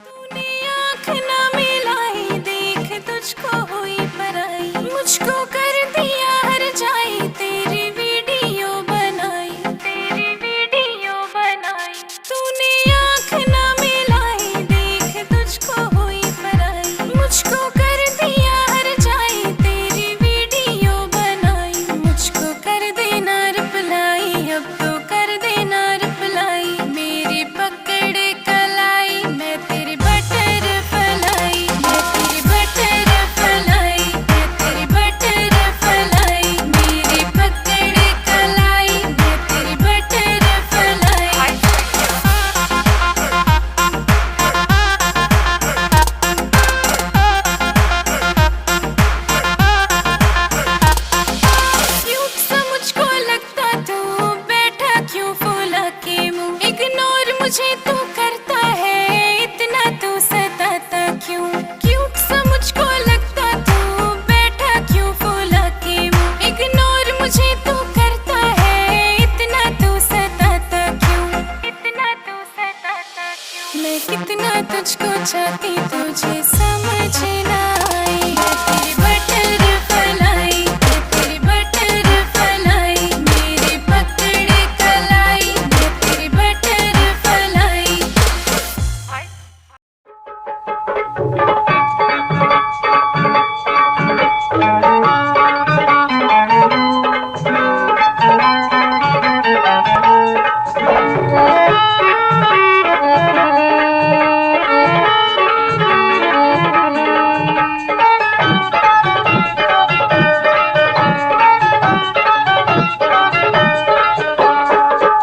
तूने आँख ना मिलाई, देख तुझको हुई पराई, मुझको कर दिया हर जाई, तेरी वीडियो बनाई, तेरी वीडियो बनाई। तूने आँख ना मिलाई, देख तुझको हुई पराई, मुझको कर दिया हर जाई, तेरी वीडियो बनाई, मुझको कर देना रिप्लाई, अब तो कर देना रिप्लाई, मेरी पकड़ कलाई, मैं तेरी बटर फलाई, मैं तेरी बटर फलाई, मैं तेरी बटर फलाई, मेरी पकड़ कलाई, मैं तेरी बटर फलाई। क्यूट सा मुझको लगता तू, बैठा क्यों फूला के मुंह, इग्नोर मुझे तू करता है, इतना तू सताता क्यों। क्यूट सा मुझको लगता तू, बैठा क्यों फूला के मुंह, इग्नोर मुझे तू करता है, इतना तू सताता क्यों, इतना तू सताता क्यों। मैं कितना तुझको चाहती तुझे समझ ना आई, मैं तेरी बटर फलाई, मैं तेरी बटर फलाई, मेरी पकड़ कलाई, मैं तेरी बटर फलाई।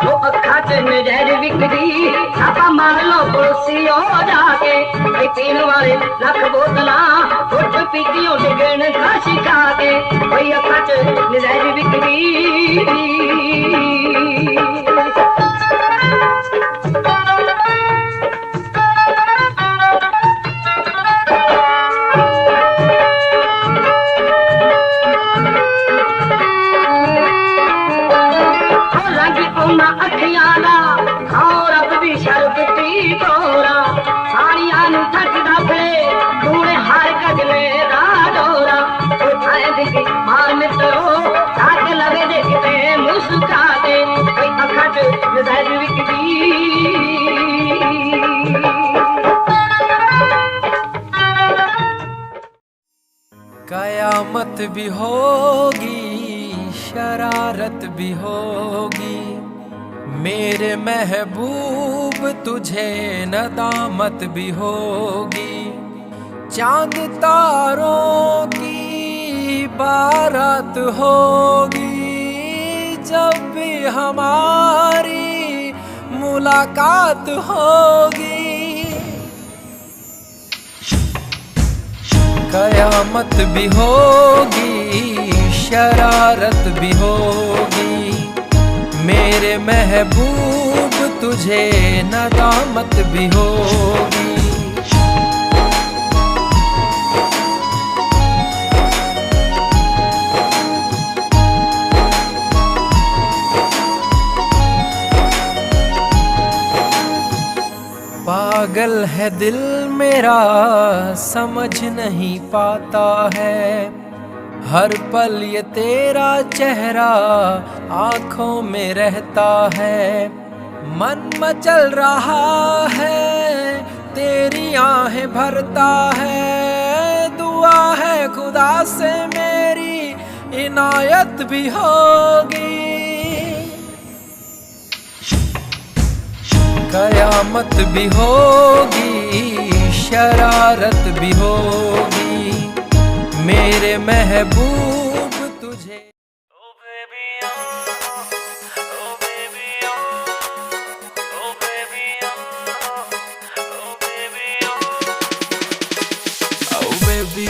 वो अखा च नजर विकदी, छापा मार लो पड़ोसी हो जाके, भाई पीन वाले लख बोतला, फुट पीतियों डिगन खासी खा के, भाई अखा च नजर विकदी। उन्ना अखियां और अब भी शरबती तोरा, साड़ियां नू थकदा फिरे तूने हर गजले दा डोरा, उठाए दिखी मार मित्रो ताक लगे देखते मुस्का दे, कोई अखा च नजर विकदी। कयामत भी होगी, शरारत भी होगी, मेरे महबूब तुझे नदामत भी होगी, चांद तारों की बारात होगी, जब भी हमारी मुलाकात होगी। कयामत भी होगी, शरारत भी होगी, मेरे महबूब तुझे नदामत भी होगी। पागल है दिल मेरा, समझ नहीं पाता है, हर पल ये तेरा चेहरा आँखों में रहता है, मन मचल रहा है, तेरी आहें भरता है, दुआ है खुदा से मेरी इनायत भी होगी। कयामत भी होगी, शरारत भी होगी, मेरे महबूब तुझे।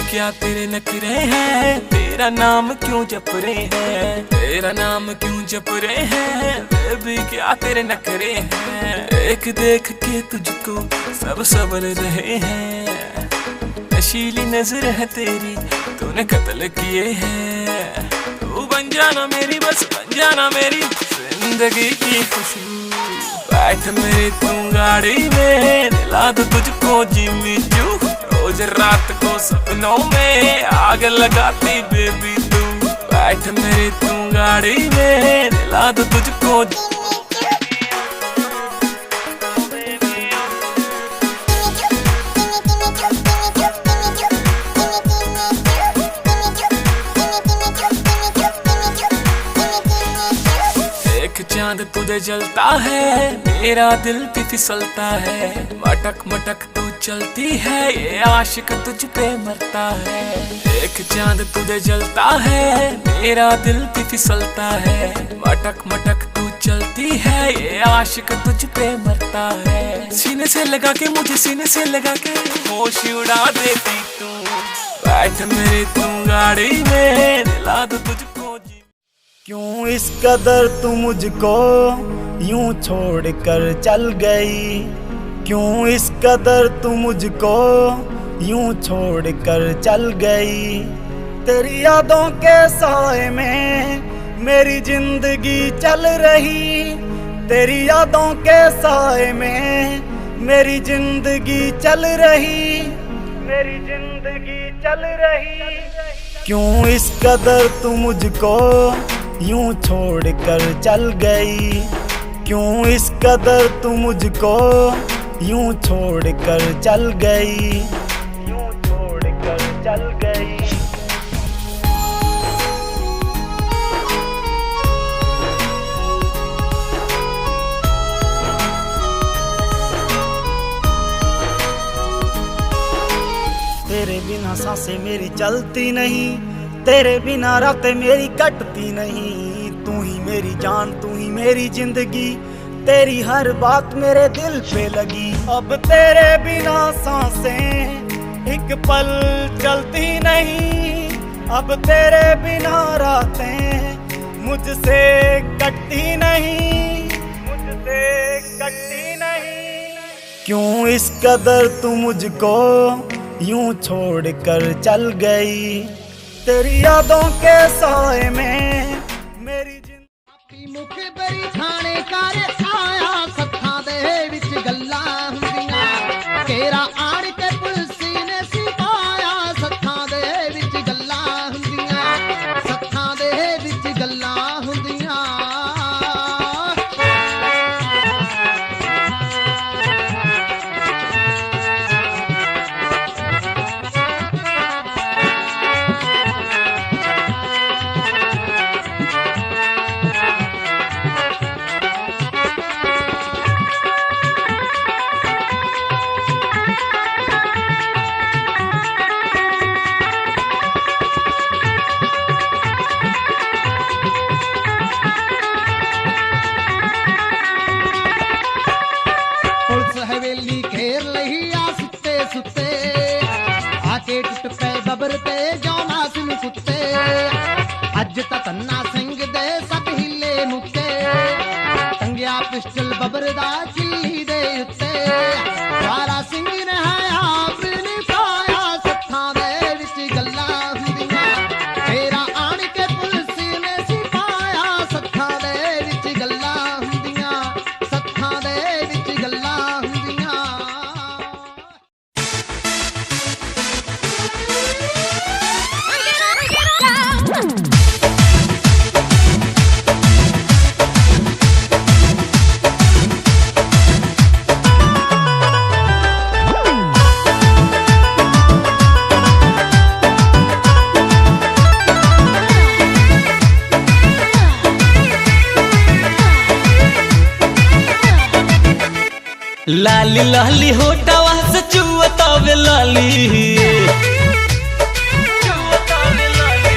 क्या तेरे नखरे हैं, तेरा नाम क्यों जप रहे हैं, तेरा नाम क्यों जप रहे हैं, बेबी क्या तेरे नखरे हैं, एक देख के तुझको सब सबर रहे हैं, नशीली नजर है तेरी तूने कत्ल किए हैं, तू बन जाना मेरी, बस बन जाना मेरी जिंदगी की खुशबू। बैठ मेरी तू गाड़ी में, दिला दो तुझको जिम्मी चू। रोज रात को सपनों में आग लगाती बेबी तू। बैठ मेरी तू गाड़ी में, दिला दो तुझको। एक चांद तुझे जलता है, मेरा दिल भी फिसलता है। मटक मटक तू चलती है, ये आशिक तुझ पे मरता है। एक चांद तुझे जलता है, मेरा दिल भी फिसलता है। मटक मटक तू चलती है, ये आशिक तुझ पे मरता है। सीने से लगा के मुझे, सीने से लगा के होश उड़ा देती तू। बैठ मेरी तू गाड़ी में, दिला दो तुझको। क्यों इस कदर तू मुझको यूं छोड़ कर चल गई, क्यों इस कदर तू मुझको यूं छोड़ कर चल गई। तेरी यादों के साए में मेरी जिंदगी चल रही, तेरी यादों के साए में मेरी जिंदगी चल रही, मेरी जिंदगी चल रही। क्यों इस कदर तू मुझको यूं छोड़ कर चल गई, क्यों इस कदर तू मुझको यूं छोड़ कर चल गई, यूं छोड़ कर चल गई। तेरे बिना सांसें मेरी चलती नहीं, तेरे बिना रातें मेरी कटती नहीं। तू ही मेरी जान, तू ही मेरी जिंदगी, तेरी हर बात मेरे दिल पे लगी। अब तेरे बिना सांसें एक पल चलती नहीं, अब तेरे बिना रातें मुझसे कटती नहीं, मुझसे कटती नहीं। क्यों इस कदर तू मुझको यूं छोड़ कर चल गई, तेरी यादों के साए में मेरी जिंदगी। मुख बरी थाने कर आया, सत्थां दे विच गल्लां हुंदियां। केरा आड़ के पुलसी ने सिपाया, सत्थां दे विच गल्लां हुंदियां, सत्थां दे विच गल्लां हुंदियां। हवेली घेर लही आ सुते सुते, आके टुट पे बबर ते जौना सिन कुत्ते। अज तक तन्ना सिंह दे सब हिले मुक्के, टंगिया पिस्टल बबर दा चिल्ली दे उत्ते। वारा सिंह ने हाया बिन पाया, सत्थां दे विच गल्लां हुंदियां। तेरा आण के पुलिस ने सिपाया, सत्थां दे विच गल्लां हुंदियां, सत्थां दे विच गल्लां। लाली लाली होटवा से चुअतावे लाली,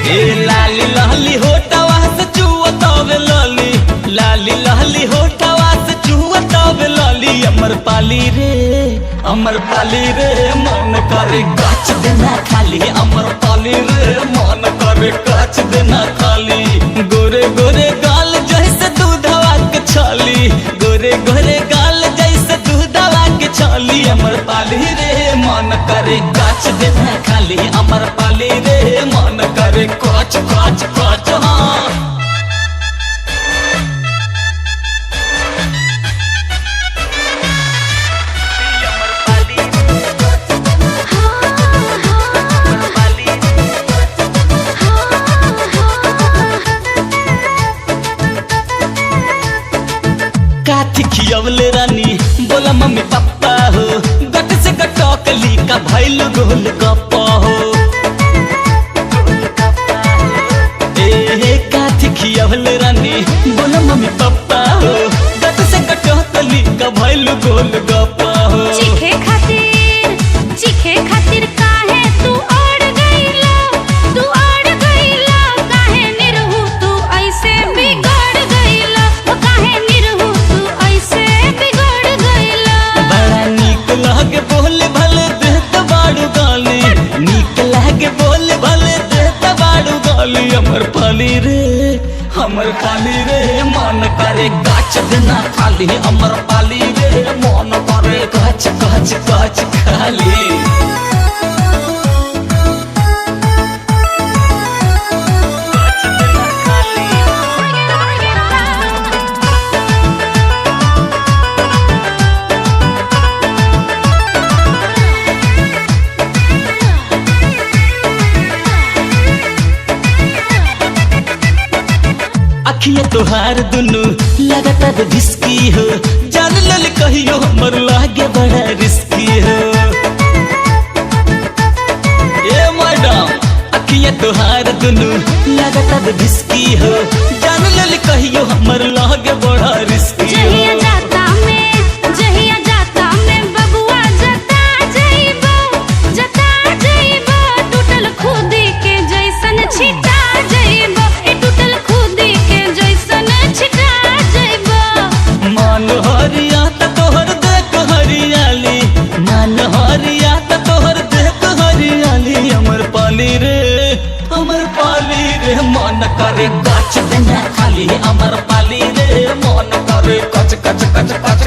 ए लाली लाली होटवा से चुअतावे लाली, लाली लाली होटवा से चुअतावे लाली। अमर पाली रे, अमर पाली रे, मन करे काच देना खाली। अमर पाली रे, मन करे काच देना खाली। गोरे गोरे गाल जैसे दूधवा के छाली, गोरे गोरे गाल जैसे दूधवा के छाली। अमर पाली रे, मन करे काच देना खाली। अमर पाली रे, मन करे काच काच काच। हाँ भइल गोल गप्पा हो। ए काथी खियावल रानी बोला मम्मी पापा हो। गट से कटोतली का भइल गोल गप्पा हो। चीखे खातिर काहे तू अड़ गईला, तू अड़ गईला काहे निरहु तू ऐसे बिगड़ गईला, काहे निरहु तू ऐसे बिगड़ गईला। बड़ा नीक लागे बोले भले देत बाड़ू गाली, नीक लागे बोले भले देत बाड़ू गाली। हमर पाली रे मन करे गाछ देना खाली। हमर पाली रे मन करे गाछ गाछ गाछ खाली। अखिया तोहार दुनु लगातार भिस्की हो। जान लल कहियो हमर लागे बड़ा रिस्की हो। ए मैडम अखिया तोहार दुनु लगातार भिस्की हो। जान लल कहियो हमर लागे बड़ा रिस्की हो। जहिया जाता में बबुआ जता जइबो टूटल खुदी के जैसन छिटा जइबो, टूटल खुदी के जैसन छिटा जइबो। मान हरिया त तोहर देख हरियाली, मान हरिया त तोहर देख हरियाली। हमर पाली रे मन करे गाछ देना खाली। हमर पाली रे मन करे कच कच कच कच